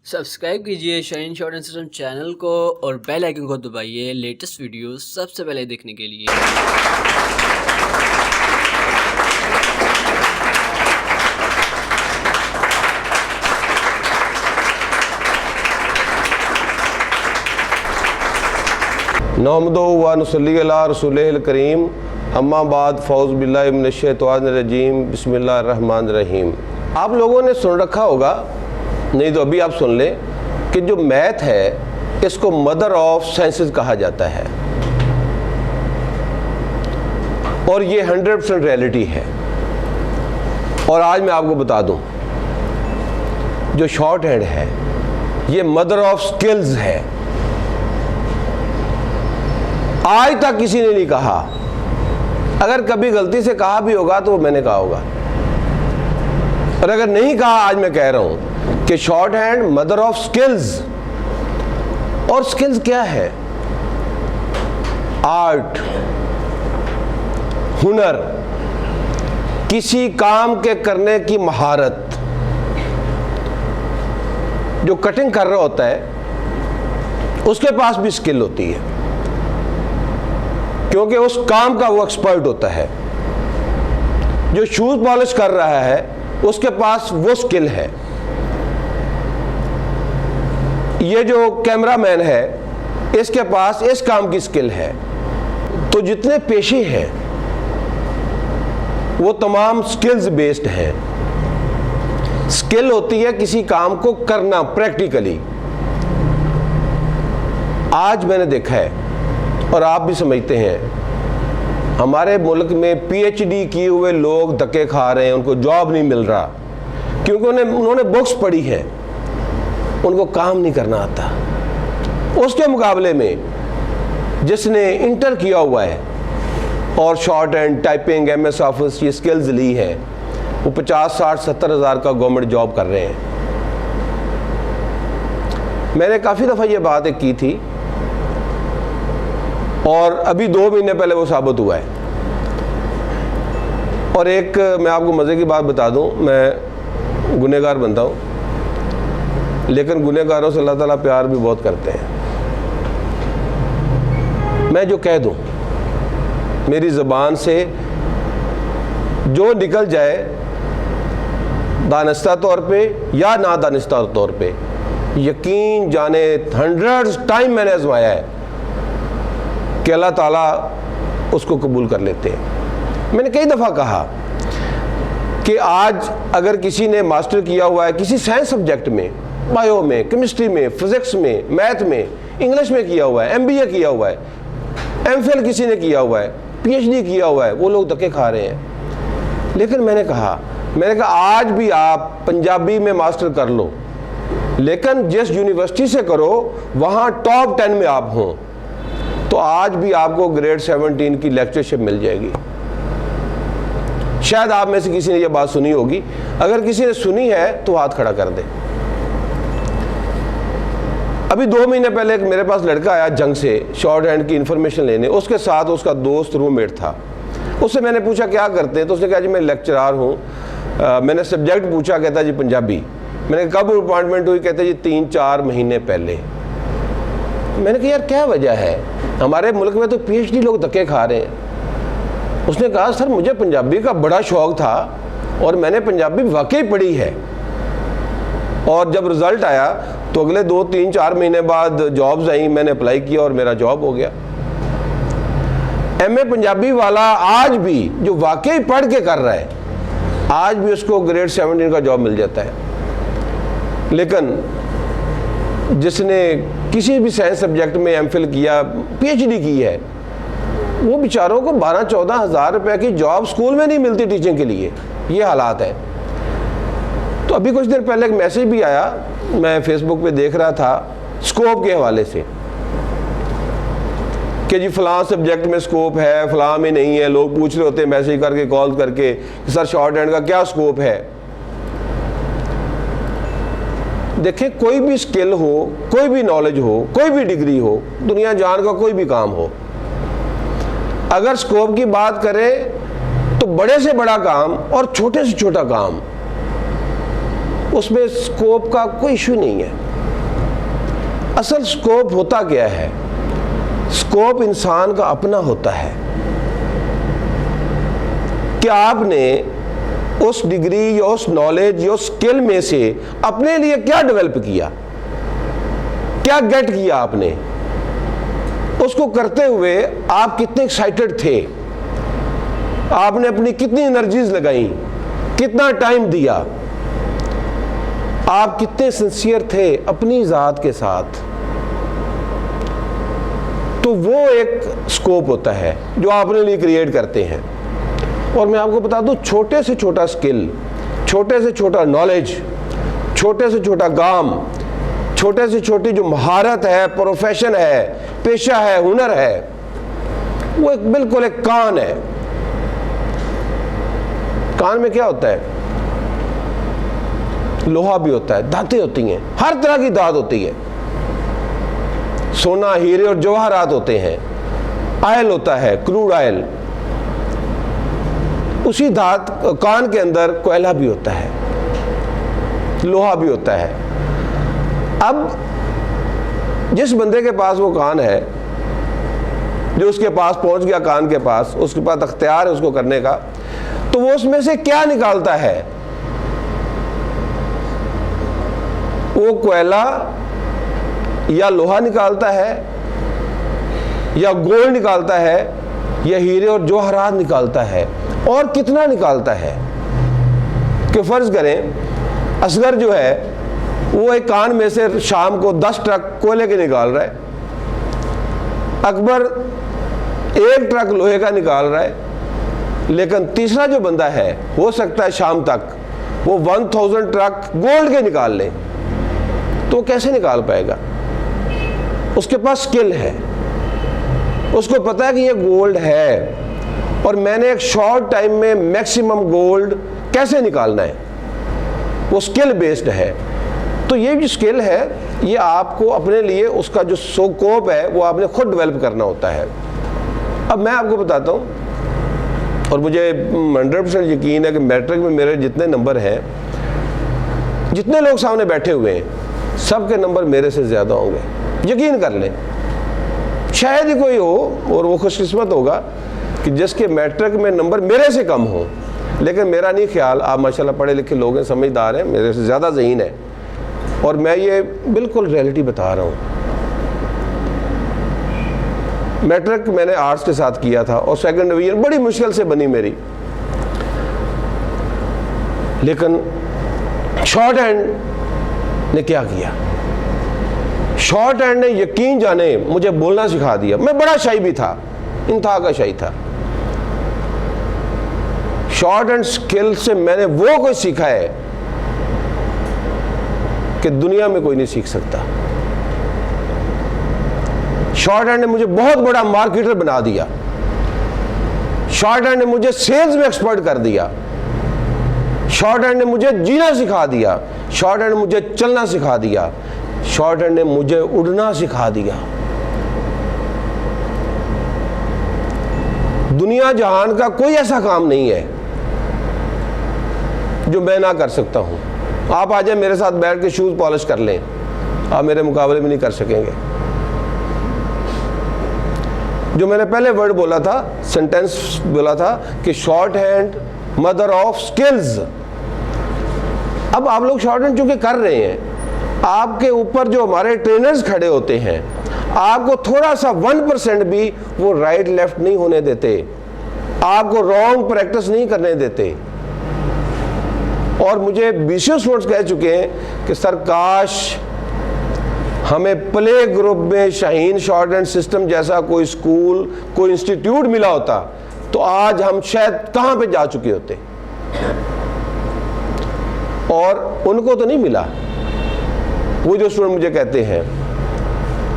Subscribe کیجئے شاہین short and system channel کو اور بیل آئیکن کو دبائیے لیٹسٹ ویڈیوز سب سے پہلے دیکھنے کے لیے۔ نحمدہ و نصلی علی رسولہ الکریم، اما بعد، فاعوذ باللہ من الشیطان الرجیم، بسم اللہ الرحمن الرحیم۔ آپ لوگوں نے سن رکھا ہوگا، نہیں تو ابھی آپ سن لیں کہ جو میتھ ہے اس کو مدر آف سائنسز کہا جاتا ہے، اور یہ 100% ریئلٹی ہے۔ اور آج میں آپ کو بتا دوں، جو شارٹ ہینڈ ہے یہ مدر آف سکلز ہے۔ آج تک کسی نے نہیں کہا، اگر کبھی غلطی سے کہا بھی ہوگا تو وہ میں نے کہا ہوگا، اور اگر نہیں کہا آج میں کہہ رہا ہوں کہ short hand mother of skills. اور سکلز کیا ہے؟ آرٹ، ہنر، کسی کام کے کرنے کی مہارت۔ جو کٹنگ کر رہا ہوتا ہے اس کے پاس بھی سکل ہوتی ہے، کیونکہ اس کام کا وہ ایکسپرٹ ہوتا ہے۔ جو شوز پالش کر رہا ہے اس کے پاس وہ سکل ہے۔ یہ جو کیمرہ مین ہے اس کے پاس اس کام کی سکل ہے۔ تو جتنے پیشے ہیں وہ تمام سکلز بیسڈ ہیں۔ سکل ہوتی ہے کسی کام کو کرنا پریکٹیکلی۔ آج میں نے دیکھا ہے اور آپ بھی سمجھتے ہیں، ہمارے ملک میں پی ایچ ڈی کیے ہوئے لوگ دھکے کھا رہے ہیں، ان کو جاب نہیں مل رہا کیونکہ انہوں نے بکس پڑھی ہے، ان کو کام نہیں کرنا آتا۔ اس کے مقابلے میں جس نے انٹر کیا ہوا ہے اور shorthand, typing, MS office آفس یہ سکلز لی ہے، وہ 50، 60، 70 ہزار کا گورنمنٹ جاب کر رہے ہیں۔ میں نے کافی دفعہ یہ بات ایک کی تھی، اور ابھی 2 مہینے پہلے وہ ثابت ہوا ہے۔ اور ایک میں آپ کو مزے کی بات بتا دوں، میں گنہگار بنتا ہوں، لیکن گنہگاروں سے اللہ تعالیٰ پیار بھی بہت کرتے ہیں۔ میں جو کہہ دوں، میری زبان سے جو نکل جائے، دانستہ طور پہ یا نادانستہ طور پہ، یقین جانے 100 ٹائم میں نے آزمایا ہے کہ اللہ تعالیٰ اس کو قبول کر لیتے ہیں۔ میں نے کئی دفعہ کہا کہ آج اگر کسی نے ماسٹر کیا ہوا ہے کسی سائنس سبجیکٹ میں، بایو میں، کیمسٹری میں، فزکس میں، میتھ میں، انگلش میں کیا ہوا ہے، ایم بی اے کیا ہوا ہے، ایم فل کسی نے کیا ہوا ہے، پی ایچ ڈی کیا ہوا ہے، وہ لوگ دھکے کھا رہے ہیں۔ لیکن میں نے کہا آج بھی آپ پنجابی میں ماسٹر کر لو، لیکن جس یونیورسٹی سے کرو وہاں ٹاپ 10 میں آپ ہوں، تو آج بھی آپ کو گریڈ 17 کی لیکچرشپ مل جائے گی۔ شاید آپ میں سے کسی نے یہ بات سنی ہوگی، اگر کسی نے سنی ہے تو ہاتھ کھڑا کر دے۔ ابھی 2 مہینے پہلے ایک میرے پاس لڑکا آیا جنگ سے شارٹ ہینڈ کی انفارمیشن لینے، اس کے ساتھ اس کا دوست روم میٹ تھا۔ اس سے میں نے پوچھا کیا کرتے ہیں، تو اس نے کہا جی میں لیکچرار ہوں۔ میں نے سبجیکٹ پوچھا، کہتا جی پنجابی۔ میں نے کب اپوائنٹمنٹ ہوئی، کہتے جی 3-4 مہینے پہلے۔ میں نے کہا یار کیا وجہ ہے، ہمارے ملک میں تو پی ایچ ڈی لوگ دھکے کھا رہے ہیں۔ اس نے کہا سر مجھے پنجابی کا بڑا شوق تھا اور میں نے پنجابی واقعی پڑھی ہے، اور جب رزلٹ آیا تو اگلے 2-3-4 مہینے بعد جابز آئیں، میں نے اپلائی کیا اور میرا جاب ہو گیا۔ ایم اے پنجابی والا آج بھی جو واقعی پڑھ کے کر رہا ہے، آج بھی اس کو گریڈ 17 کا جاب مل جاتا ہے۔ لیکن جس نے کسی بھی سائنس سبجیکٹ میں ایم فل کیا، پی ایچ ڈی کی ہے، وہ بیچاروں کو 12-14 ہزار روپے کی جاب سکول میں نہیں ملتی ٹیچنگ کے لیے۔ یہ حالات ہے۔ تو ابھی کچھ دن پہلے ایک میسیج بھی آیا، میں فیس بک پہ دیکھ رہا تھا سکوپ کے حوالے سے کہ جی فلاں سبجیکٹ میں سکوپ ہے، فلاں میں نہیں ہے۔ لوگ پوچھ رہے ہوتے ہیں میسیج کر کے، کال کر کے کہ سر شارٹ ہینڈ کا کیا سکوپ ہے۔ دیکھیں کوئی بھی سکل ہو، کوئی بھی نالج ہو، کوئی بھی ڈگری ہو، دنیا جان کا کوئی بھی کام ہو، اگر سکوپ کی بات کریں تو بڑے سے بڑا کام اور چھوٹے سے چھوٹا کام، اس میں سکوپ کا کوئی ایشو نہیں ہے۔ اصل سکوپ ہوتا کیا ہے؟ سکوپ انسان کا اپنا ہوتا ہے کہ آپ نے اس ڈگری یا اس نالج یا اس سکل میں سے اپنے لیے کیا ڈیولپ کیا، کیا گیٹ کیا آپ نے، اس کو کرتے ہوئے آپ کتنے ایکسائٹڈ تھے، آپ نے اپنی کتنی انرجیز لگائیں، کتنا ٹائم دیا، آپ کتنے سنسیئر تھے اپنی ذات کے ساتھ. تو وہ ایک سکوپ ہوتا ہے جو آپ اپنے لیے کریٹ کرتے ہیں. اور میں آپ کو بتا دوں، چھوٹے سے چھوٹا سکل، چھوٹے سے چھوٹا نالج، چھوٹے سے چھوٹا کام، چھوٹے سے چھوٹی جو مہارت ہے، پروفیشن ہے، پیشہ ہے، ہنر ہے، وہ ایک بالکل ایک کان ہے. کان میں کیا ہوتا ہے؟ لوہا بھی ہوتا ہے، دھاتیں ہوتی ہیں، ہر طرح کی دھات ہوتی ہے، سونا، ہیرے اور جواہرات ہوتے ہیں، آئل ہوتا ہے، کروڈ آئل. اسی دھات کان کے اندر کوئلہ بھی ہوتا ہے، لوہا بھی ہوتا ہے. اب جس بندے کے پاس وہ کان ہے، جو اس کے پاس پہنچ گیا کان کے پاس، اس کے پاس اختیار ہے اس کو کرنے کا، تو وہ اس میں سے کیا نکالتا ہے؟ وہ کوئلہ یا لوہا نکالتا ہے، یا گولڈ نکالتا ہے، یا ہیرے اور جوہرات نکالتا ہے. اور کتنا نکالتا ہے کہ فرض کریں اصغر جو ہے وہ ایک کان میں سے شام کو 10 ٹرک کوئلے کے نکال رہا ہے، اکبر 1 ٹرک لوہے کا نکال رہا ہے، لیکن تیسرا جو بندہ ہے ہو سکتا ہے شام تک وہ 1000 ٹرک گولڈ کے نکال لے. تو وہ کیسے نکال پائے گا؟ اس کے پاس سکل ہے، اس کو پتا ہے کہ یہ گولڈ ہے اور میں نے ایک شارٹ ٹائم میں میکسیمم گولڈ کیسے نکالنا ہے. وہ سکل بیسڈ ہے. تو یہ جو سکل ہے یہ آپ کو اپنے لیے اس کا جو سکوپ ہے وہ آپ نے خود ڈیولپ کرنا ہوتا ہے. اب میں آپ کو بتاتا ہوں، اور مجھے 100% یقین ہے کہ میٹرک میں میرے جتنے نمبر ہیں، جتنے لوگ سامنے بیٹھے ہوئے ہیں، سب کے نمبر میرے سے زیادہ ہوں گے، یقین کر لیں. شاید ہی کوئی ہو اور وہ خوش قسمت ہوگا کہ جس کے میٹرک میں نمبر میرے سے کم ہوں. لیکن میرا نہیں خیال، آپ ماشاءاللہ پڑھے لکھے لوگ ہیں، سمجھدار ہیں، میرے سے زیادہ ذہین ہے، اور میں یہ بالکل ریئلٹی بتا رہا ہوں. میٹرک میں نے آرٹس کے ساتھ کیا تھا اور سیکنڈ ڈویژن بڑی مشکل سے بنی میری. لیکن شارٹ ہینڈ نے کیا کیا؟ شارٹ ہینڈ نے یقین جانے مجھے بولنا سکھا دیا. میں بڑا شائی بھی تھا، انتہا کا شائی تھا. شارٹ ہینڈ سکل سے میں نے وہ کوئی سیکھا ہے کہ دنیا میں کوئی نہیں سیکھ سکتا. شارٹ ہینڈ نے مجھے بہت بڑا مارکیٹر بنا دیا. شارٹ ہینڈ نے مجھے سیلز میں ایکسپرٹ کر دیا. شارٹ ہینڈ نے مجھے جینا سکھا دیا. شارٹ ہینڈ نے مجھے چلنا سکھا دیا. شارٹ ہینڈ نے مجھے اڑنا سکھا دیا. دنیا جہان کا کوئی ایسا کام نہیں ہے جو میں نہ کر سکتا ہوں. آپ آ جائیں میرے ساتھ بیٹھ کے شوز پالش کر لیں، آپ میرے مقابلے میں نہیں کر سکیں گے. جو میں نے پہلے ورڈ بولا تھا، سینٹینس بولا تھا کہ short hand mother of skills. اب آپ لوگ شارٹ ہینڈ چونکہ کر رہے ہیں، آپ کے اوپر جو ہمارے ٹرینرز کھڑے ہوتے ہیں آپ کو تھوڑا سا 1% بھی وہ رائٹ لیفٹ نہیں ہونے دیتے، آپ کو رانگ پریکٹس نہیں کرنے دیتے. اور مجھے بیسیوں اسٹوڈنٹس کہہ چکے ہیں کہ سر کاش ہمیں پلے گروپ میں شاہین شارٹ ہینڈ سسٹم جیسا کوئی اسکول، کوئی انسٹیٹیوٹ ملا ہوتا تو آج ہم شاید کہاں پہ جا چکے ہوتے. اور ان کو تو نہیں ملا، وہ جو اسٹوڈنٹ مجھے کہتے ہیں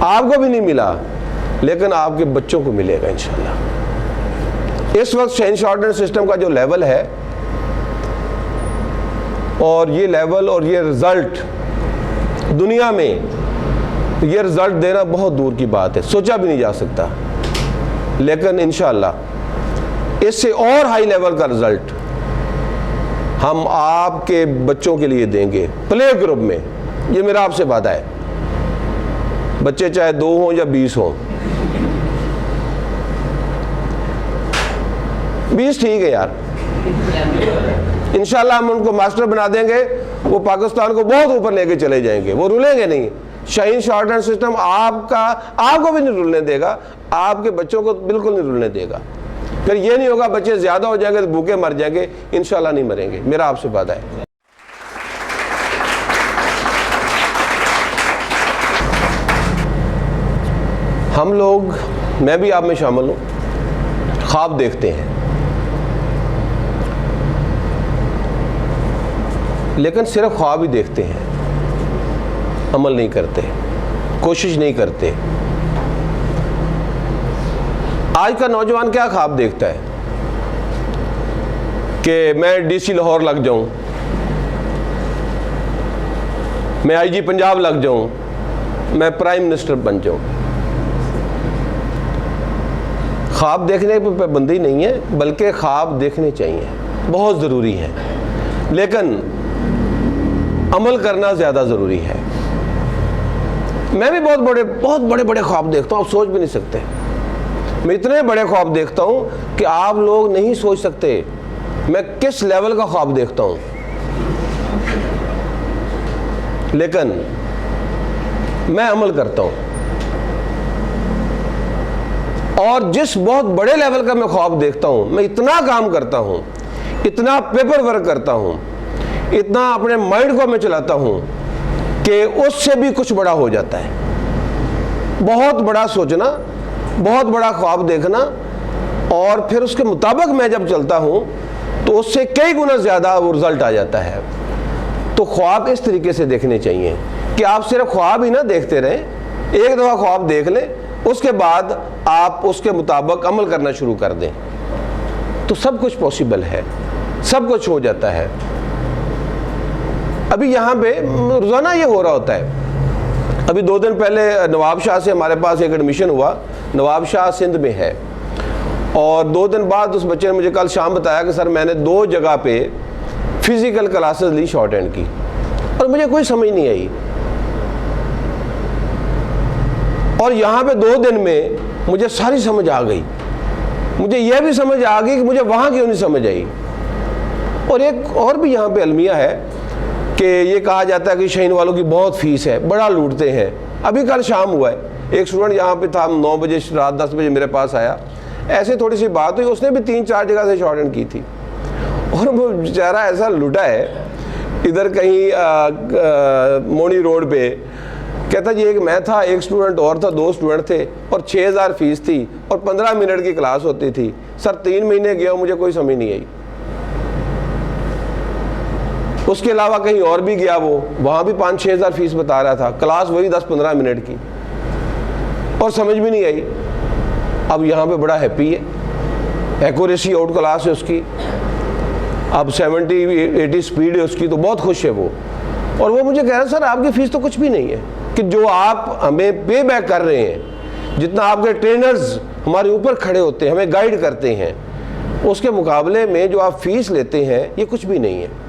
آپ کو بھی نہیں ملا، لیکن آپ کے بچوں کو ملے گا انشاءاللہ. اس وقت شاہین شارٹ ہینڈ سسٹم کا جو لیول ہے اور یہ لیول اور یہ رزلٹ دنیا میں، یہ رزلٹ دینا بہت دور کی بات ہے، سوچا بھی نہیں جا سکتا. لیکن انشاءاللہ اس سے اور ہائی لیول کا رزلٹ ہم آپ کے بچوں کے لیے دیں گے پلے گروپ میں. یہ میرا آپ سے وعدہ ہے. بچے چاہے 2 ہوں یا 20 ہوں. 20 ٹھیک ہے یار, انشاءاللہ ہم ان کو ماسٹر بنا دیں گے, وہ پاکستان کو بہت اوپر لے کے چلے جائیں گے, وہ رولیں گے نہیں. شاہین شارٹ ہینڈ سسٹم آپ کو بھی نہیں رولنے دے گا, آپ کے بچوں کو بالکل نہیں رولنے دے گا. پھر یہ نہیں ہوگا بچے زیادہ ہو جائیں گے تو بھوکے مر جائیں گے, انشاءاللہ نہیں مریں گے, میرا آپ سے وعدہ ہے. ہم لوگ, میں بھی آپ میں شامل ہوں, خواب دیکھتے ہیں, لیکن صرف خواب ہی دیکھتے ہیں, عمل نہیں کرتے, کوشش نہیں کرتے. آج کا نوجوان کیا خواب دیکھتا ہے کہ میں DC لاہور لگ جاؤں, میں IG پنجاب لگ جاؤں, میں پرائم منسٹر بن جاؤں. خواب دیکھنے پہ پابندی نہیں ہے, بلکہ خواب دیکھنے چاہیے, بہت ضروری ہے, لیکن عمل کرنا زیادہ ضروری ہے. میں بھی بہت بڑے خواب دیکھتا ہوں, آپ سوچ بھی نہیں سکتے. میں اتنے بڑے خواب دیکھتا ہوں کہ آپ لوگ نہیں سوچ سکتے میں کس لیول کا خواب دیکھتا ہوں. لیکن میں عمل کرتا ہوں, اور جس بہت بڑے لیول کا میں خواب دیکھتا ہوں, میں اتنا کام کرتا ہوں, اتنا پیپر ورک کرتا ہوں, اتنا اپنے مائنڈ کو میں چلاتا ہوں کہ اس سے بھی کچھ بڑا ہو جاتا ہے. بہت بڑا سوچنا, بہت بڑا خواب دیکھنا, اور پھر اس کے مطابق میں جب چلتا ہوں تو اس سے کئی گنا زیادہ وہ رزلٹ آ جاتا ہے. تو خواب اس طریقے سے دیکھنے چاہیے کہ آپ صرف خواب ہی نہ دیکھتے رہیں, ایک دفعہ خواب دیکھ لیں, اس کے بعد آپ اس کے مطابق عمل کرنا شروع کر دیں, تو سب کچھ پاسبل ہے, سب کچھ ہو جاتا ہے. ابھی یہاں پہ روزانہ یہ ہو رہا ہوتا ہے. ابھی 2 دن پہلے نواب شاہ سے ہمارے پاس ایک ایڈمیشن ہوا, نواب شاہ سندھ میں ہے, اور 2 دن بعد اس بچے نے مجھے کل شام بتایا کہ سر میں نے 2 جگہ پہ فزیکل کلاسز لی شارٹ ہینڈ کی, اور مجھے کوئی سمجھ نہیں آئی. اور یہاں پہ 2 دن میں مجھے ساری سمجھ آ گئی. مجھے یہ بھی سمجھ آ گئی کہ مجھے وہاں کیوں نہیں سمجھ آئی. اور ایک اور بھی یہاں پہ المیہ ہے کہ یہ کہا جاتا ہے کہ شاہین والوں کی بہت فیس ہے, بڑا لوٹتے ہیں. ابھی کل شام ہوا ہے, ایک اسٹوڈنٹ یہاں پہ تھا, 9 بجے رات 10 بجے میرے پاس آیا, ایسے تھوڑی سی بات ہوئی, اس نے بھی 3-4 جگہ سے شارٹ ہینڈ کی تھی, اور وہ بیچارہ ایسا لوٹا ہے. ادھر کہیں مونی روڈ پہ کہتا جی ایک میں تھا, ایک اسٹوڈنٹ اور تھا, 2 اسٹوڈنٹ تھے, اور 6000 فیس تھی, اور 15 منٹ کی کلاس ہوتی تھی. سر 3 مہینے گیا ہوں, مجھے کوئی سمجھ نہیں آئی. اس کے علاوہ کہیں اور بھی گیا, وہاں بھی 5-6 ہزار فیس بتا رہا تھا, کلاس وہی 10-15 منٹ کی, اور سمجھ بھی نہیں آئی. اب یہاں پہ بڑا ہیپی ہے, ایکوریسی آؤٹ کلاس ہے اس کی, اب 70-80 سپیڈ ہے اس کی, تو بہت خوش ہے وہ. اور وہ مجھے کہہ رہا ہے سر آپ کی فیس تو کچھ بھی نہیں ہے, کہ جو آپ ہمیں پے بیک کر رہے ہیں, جتنا آپ کے ٹرینرز ہمارے اوپر کھڑے ہوتے ہیں, ہمیں گائیڈ کرتے ہیں, اس کے مقابلے میں جو آپ فیس لیتے ہیں یہ کچھ بھی نہیں ہے.